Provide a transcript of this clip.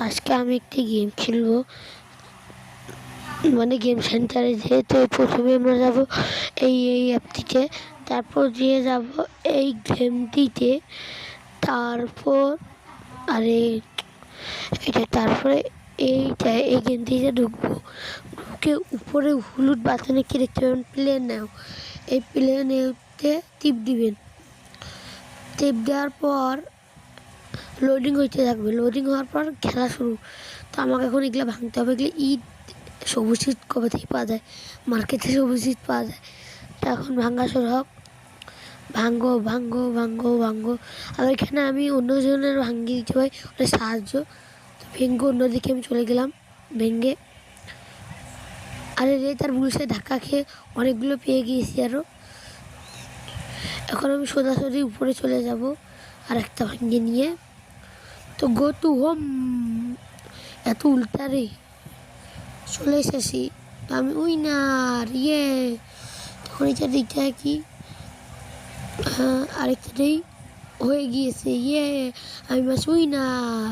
আজকে আমি একটি গেম খেলবো, মানে গেম সেন্টারে যেহেতু প্রথমে আমরা যাবো এই অ্যাপটিতে, তারপর দিয়ে যাব এই গেমটিতে, তারপর আরে এটা তারপরে এই গেমটিতে ঢুকবো। ঢুকে উপরে হলুদ বাটনে কি দেখতে পাবেন, প্লে নাও। এই প্লে নাওতে টিপ দিবেন। টিপ দেওয়ার পর লোডিং হইতে থাকবে। লোডিং হওয়ার পর খেলা শুরু। তো আমাকে এখন এগুলো ভাঙতে হবে। এগুলো ইট, সবুজ ইট কবে থেকে পাওয়া যায়, মার্কেটে সবুজ ইট পাওয়া যায়। তো এখন ভাঙ্গা শুরু হোক। ভাঙ্গো ভাঙ্গো ভাঙ্গো ভাঙ্গো। আর এখানে আমি অন্যজনের ভাঙ্গি দিতে পারি, ওটা সাহায্য। তো ভেঙ্গে অন্যদিকে আমি চলে গেলাম ভেঙ্গে। আরে রে, তার বুলসে ধাক্কা খেয়ে অনেকগুলো পেয়ে গিয়েছি আরও। এখন আমি সোজাসুজি উপরে চলে যাব আর একটা ভাঙ্গে নিয়ে। তো গো টু হোম। এত উল্টা রে, চলে এসেছি। তো আমি উইনার, ইয়ে। তখন এটা দিতে হয় কি, হ্যাঁ আরেকটাই হয়ে গিয়েছে, ইয়ে আমি বাস উইনার।